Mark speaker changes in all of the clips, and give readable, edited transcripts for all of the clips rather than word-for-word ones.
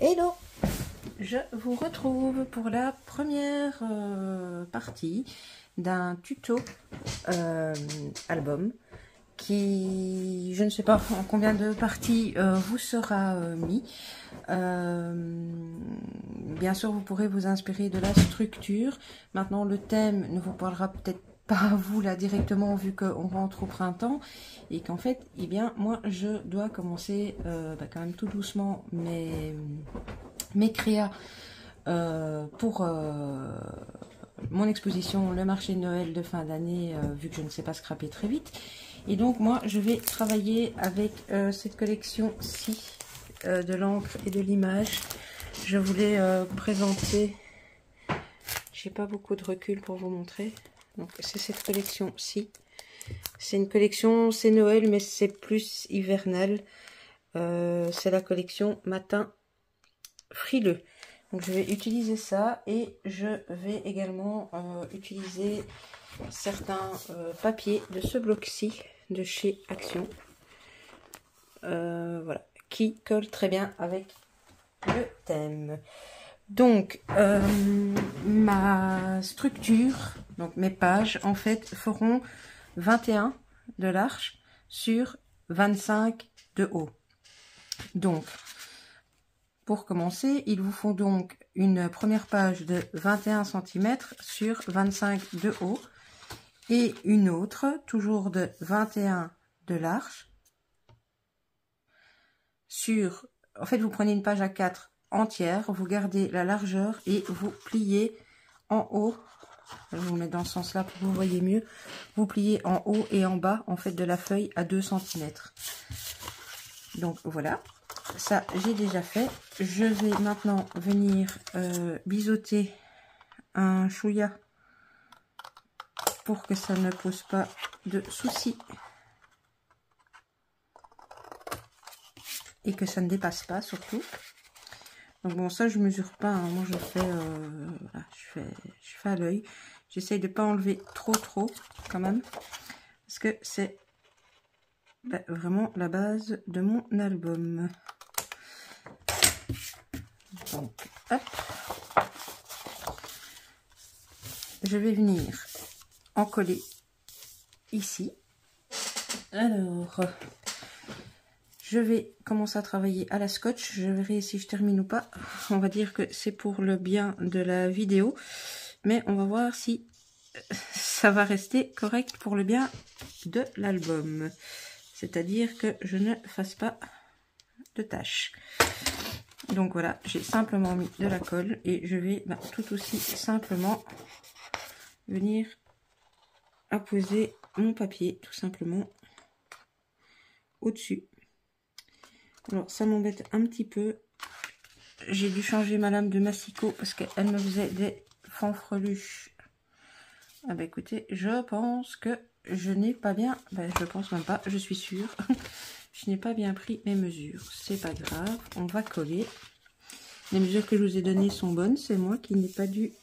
Speaker 1: Hello, je vous retrouve pour la première partie d'un tuto album qui, je ne sais pas en combien de parties vous sera mis. Bien sûr, vous pourrez vous inspirer de la structure. Maintenant, le thème ne vous parlera peut-être pas à vous là directement, vu qu'on rentre au printemps et qu'en fait, eh bien, moi, je dois commencer quand même tout doucement mes créas pour mon exposition, le marché de Noël de fin d'année, vu que je ne sais pas scraper très vite. Et donc moi je vais travailler avec cette collection-ci de l'encre et de l'image. Je voulais présenter, j'ai pas beaucoup de recul pour vous montrer, donc c'est cette collection-ci. C'est une collection, c'est Noël mais c'est plus hivernal. C'est la collection Matin Frileux. Donc je vais utiliser ça et je vais également utiliser certains papiers de ce bloc-ci de chez Action. Voilà, qui colle très bien avec le thème. Donc ma structure, donc mes pages en fait feront 21 de large sur 25 de haut. Donc pour commencer, il vous faut donc une première page de 21 cm sur 25 de haut et une autre, toujours de 21 de large, sur, en fait vous prenez une page A4 entière, vous gardez la largeur et vous pliez en haut, je vais vous mettre dans ce sens là pour que vous voyez mieux, vous pliez en haut et en bas en fait de la feuille à 2 cm. Donc voilà. Ça, j'ai déjà fait. Je vais maintenant venir biseauter un chouïa pour que ça ne pose pas de soucis et que ça ne dépasse pas surtout. Donc bon, ça je mesure pas, hein. Moi je fais, voilà, je fais à l'œil. J'essaye de pas enlever trop quand même parce que c'est vraiment la base de mon album. Donc, hop. Je vais venir en coller ici. Alors, je vais commencer à travailler à la scotch. Je verrai si je termine ou pas. On va dire que c'est pour le bien de la vidéo. Mais on va voir si ça va rester correct pour le bien de l'album. C'est-à-dire que je ne fasse pas de tâches. Donc voilà, j'ai simplement mis de la colle et je vais tout aussi simplement venir apposer mon papier tout simplement au-dessus. Alors ça m'embête un petit peu. J'ai dû changer ma lame de massicot parce qu'elle me faisait des fanfreluches. Ah bah écoutez, je pense que je n'ai pas bien, je pense même pas, je suis sûre. Je n'ai pas bien pris mes mesures. C'est pas grave, on va coller. Les mesures que je vous ai données sont bonnes, c'est moi qui n'ai pas dû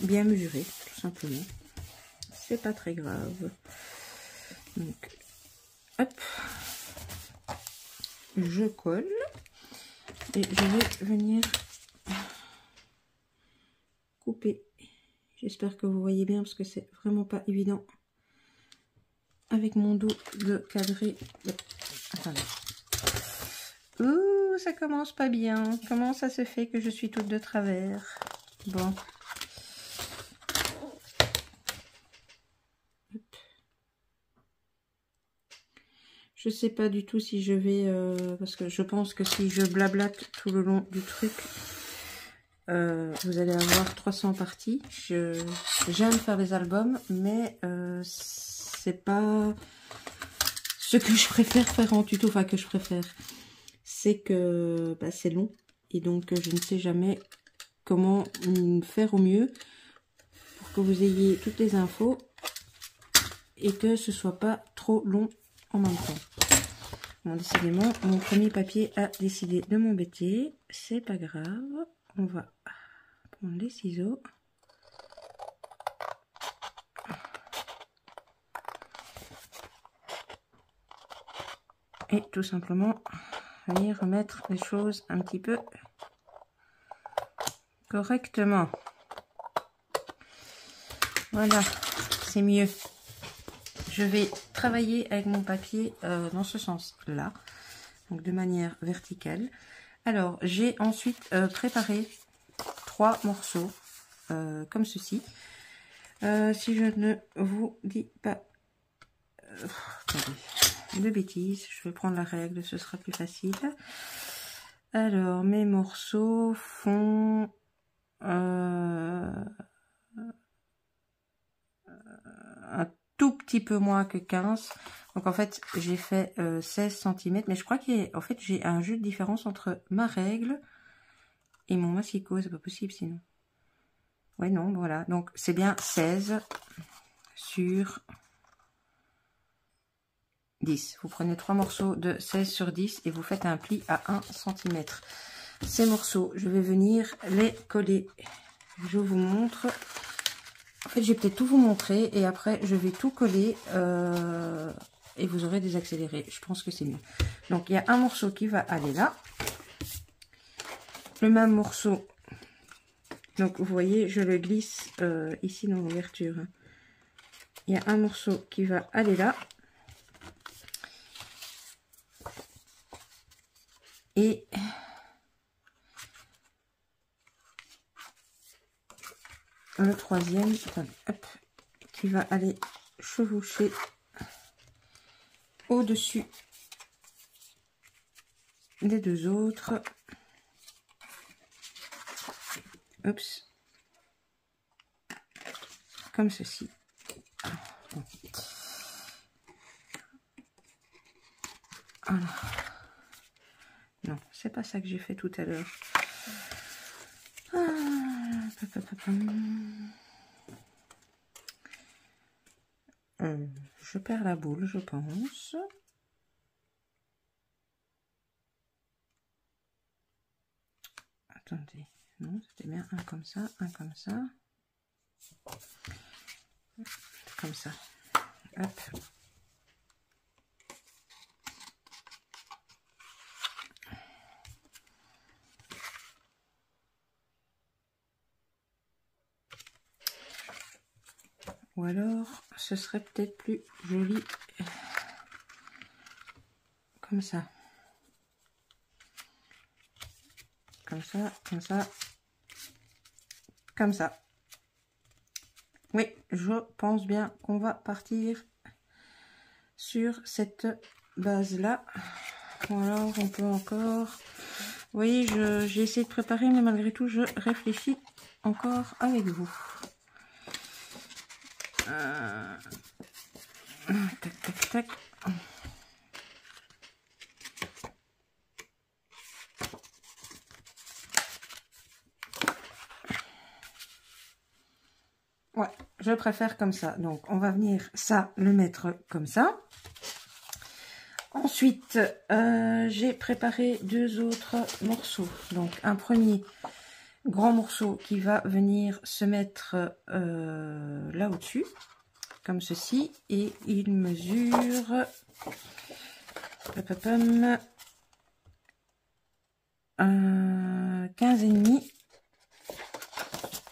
Speaker 1: bien mesurer, tout simplement. C'est pas très grave. Donc, hop, je colle et je vais venir couper. J'espère que vous voyez bien parce que c'est vraiment pas évident avec mon dos de cadrer. Attendez. Ouh, ça commence pas bien. Comment ça se fait que je suis toute de travers? Bon. Je sais pas du tout si je vais... parce que je pense que si je blablate tout le long du truc, vous allez avoir 300 parties. J'aime faire des albums, mais c'est pas ce que je préfère faire en tuto. Enfin, que je préfère. C'est que c'est long. Et donc, je ne sais jamais comment faire au mieux pour que vous ayez toutes les infos et que ce soit pas trop long en même temps. Bon, décidément, mon premier papier a décidé de m'embêter. C'est pas grave. On va prendre les ciseaux. Et tout simplement venir remettre les choses un petit peu correctement. Voilà, c'est mieux. Je vais travailler avec mon papier dans ce sens-là, donc de manière verticale. Alors, j'ai ensuite préparé 3 morceaux comme ceci. Si je ne vous dis pas de bêtises, je vais prendre la règle, ce sera plus facile. Alors, mes morceaux font un tout petit peu moins que 15. Donc en fait, j'ai fait 16 cm, mais je crois qu'en fait, j'ai un jeu de différence entre ma règle et mon massicot. C'est pas possible sinon. Ouais, non, voilà. Donc c'est bien 16 sur 10. Vous prenez 3 morceaux de 16 sur 10 et vous faites un pli à 1 cm. Ces morceaux, je vais venir les coller. Je vous montre. En fait, je vais peut-être tout vous montrer et après, je vais tout coller et vous aurez des accélérés. Je pense que c'est mieux. Donc, il y a un morceau qui va aller là. Le même morceau. Donc, vous voyez, je le glisse ici dans l'ouverture. Il y a un morceau qui va aller là. Et le troisième, attendez, hop, qui va aller chevaucher au-dessus des deux autres. Oups. Comme ceci. Voilà. Non, c'est pas ça que j'ai fait tout à l'heure. Je perds la boule, je pense. Attendez, non, c'était bien un comme ça, comme ça. Hop. Ou alors, ce serait peut-être plus joli comme ça. Comme ça, comme ça, comme ça. Oui, je pense bien qu'on va partir sur cette base-là. Ou alors, on peut encore... Vous voyez, j'ai essayé de préparer, mais malgré tout, je réfléchis encore avec vous. Tac, tac, tac. Ouais, je préfère comme ça. Donc, on va venir ça, le mettre comme ça. Ensuite, j'ai préparé 2 autres morceaux. Donc, un premier grand morceau qui va venir se mettre là au-dessus, comme ceci. Et il mesure 15,5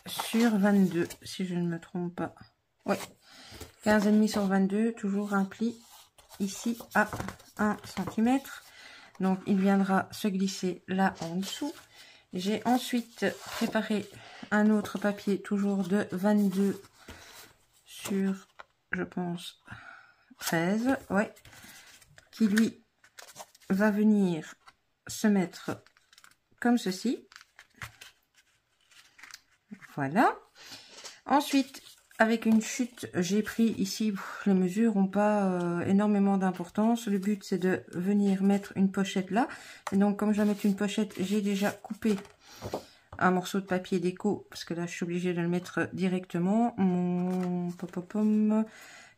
Speaker 1: sur 22, si je ne me trompe pas. Oui, 15,5 sur 22, toujours un pli ici à 1 cm. Donc, il viendra se glisser là en dessous. J'ai ensuite préparé un autre papier, toujours de 22 sur, je pense, 13. Ouais, qui lui va venir se mettre comme ceci. Voilà. Ensuite, avec une chute, j'ai pris ici, les mesures n'ont pas énormément d'importance. Le but, c'est de venir mettre une pochette là. Et donc, comme je vais mettre une pochette, j'ai déjà coupé un morceau de papier déco, parce que là, je suis obligée de le mettre directement. Mon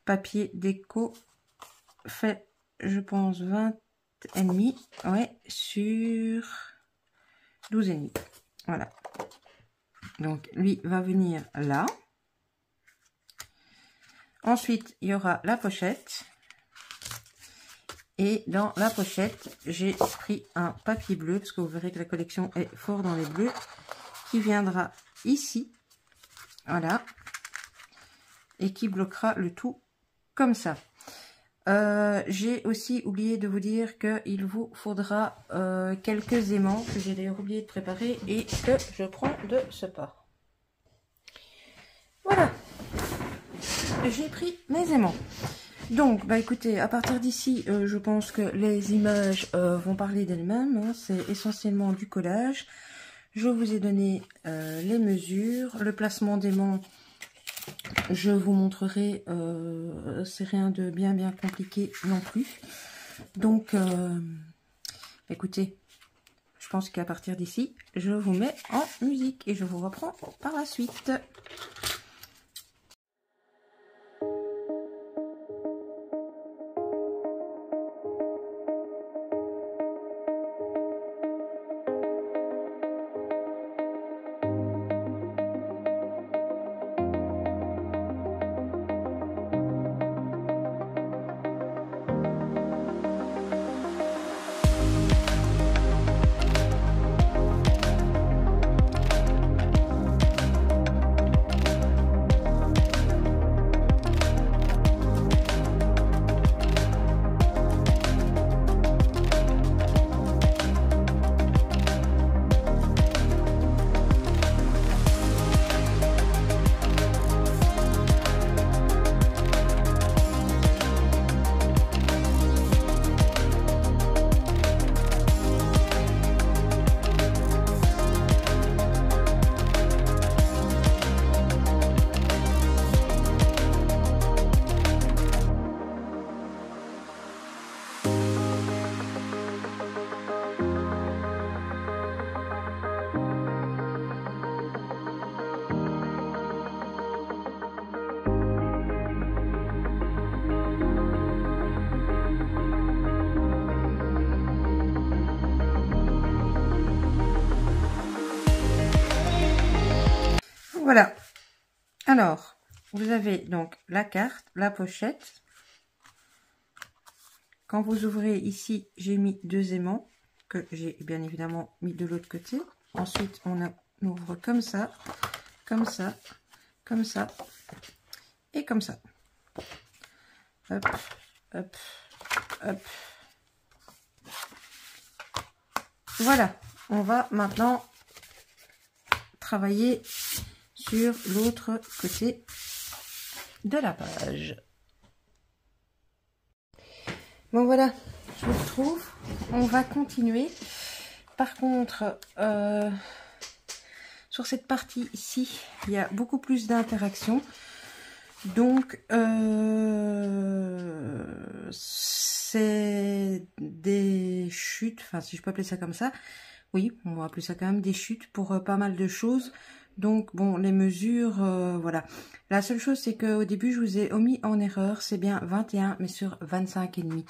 Speaker 1: papier déco fait, je pense, 20,5, ouais, sur 12,5. Voilà. Donc, lui va venir là. Ensuite, il y aura la pochette. Et dans la pochette, j'ai pris un papier bleu, parce que vous verrez que la collection est fort dans les bleus, qui viendra ici, voilà, et qui bloquera le tout comme ça. J'ai aussi oublié de vous dire qu'il vous faudra quelques aimants, que j'ai d'ailleurs oublié de préparer, et que je prends de ce pas. Voilà, j'ai pris mes aimants. Donc, bah écoutez, à partir d'ici, je pense que les images vont parler d'elles-mêmes. Hein. C'est essentiellement du collage. Je vous ai donné les mesures. Le placement d'aimants, je vous montrerai. C'est rien de bien compliqué non plus. Donc, écoutez, je pense qu'à partir d'ici, je vous mets en musique et je vous reprends par la suite. Voilà. Alors, vous avez donc la carte, la pochette. Quand vous ouvrez ici, j'ai mis 2 aimants que j'ai bien évidemment mis de l'autre côté. Ensuite, on ouvre comme ça, comme ça, comme ça et comme ça. Hop, hop, hop. Voilà. On va maintenant travailler sur l'autre côté de la page. Bon voilà, je vous retrouve. On va continuer. Par contre, sur cette partie ici, il y a beaucoup plus d'interaction. Donc, c'est des chutes, enfin si je peux appeler ça comme ça. Oui, on va appeler ça quand même des chutes pour pas mal de choses. Donc, bon, les mesures, voilà. La seule chose, c'est qu'au début, je vous ai omis en erreur. C'est bien 21, mais sur 25,5.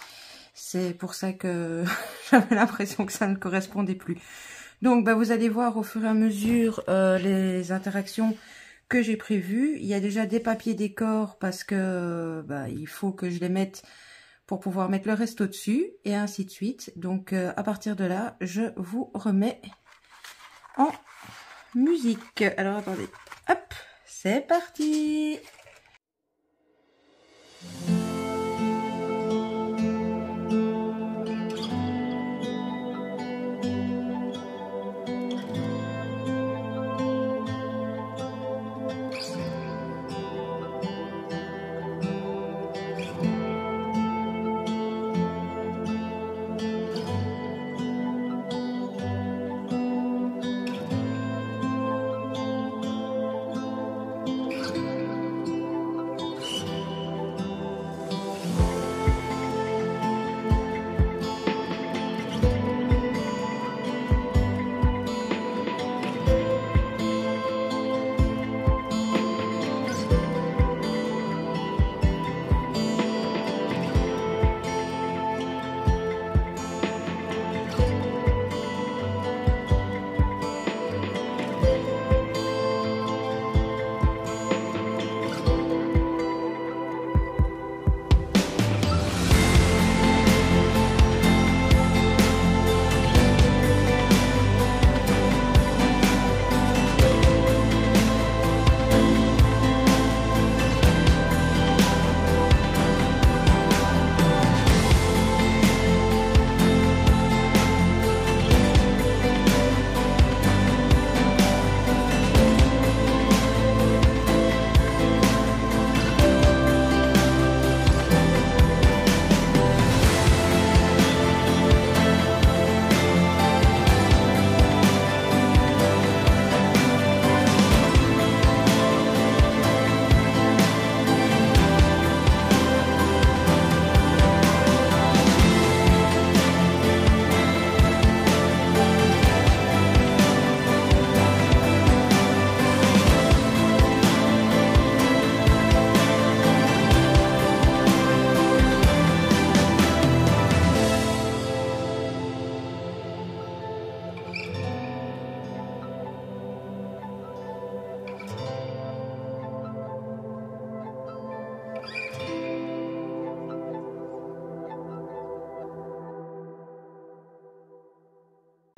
Speaker 1: C'est pour ça que j'avais l'impression que ça ne correspondait plus. Donc, bah, vous allez voir au fur et à mesure les interactions que j'ai prévues. Il y a déjà des papiers décors parce que bah, il faut que je les mette pour pouvoir mettre le reste au-dessus et ainsi de suite. Donc, à partir de là, je vous remets en musique. Alors attendez, hop, c'est parti.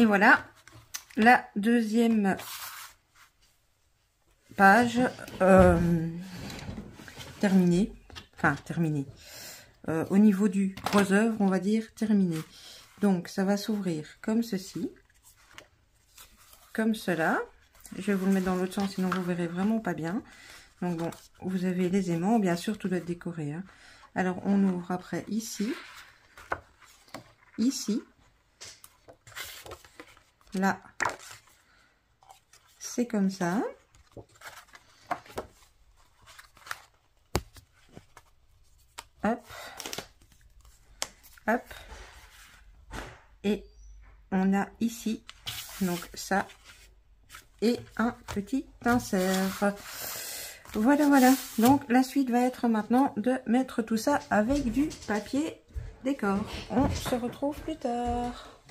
Speaker 1: Et voilà la deuxième page terminée. Enfin, terminée. Au niveau du gros œuvre, on va dire terminé. Donc, ça va s'ouvrir comme ceci. Comme cela. Je vais vous le mettre dans l'autre sens, sinon vous verrez vraiment pas bien. Donc bon, vous avez les aimants, bien sûr, tout doit être décoré. Hein. Alors, on ouvre après ici. Ici. Là. C'est comme ça. Hop. Hop. Et on a ici, donc ça, et un petit insert. Voilà, voilà. Donc la suite va être maintenant de mettre tout ça avec du papier décor. On se retrouve plus tard.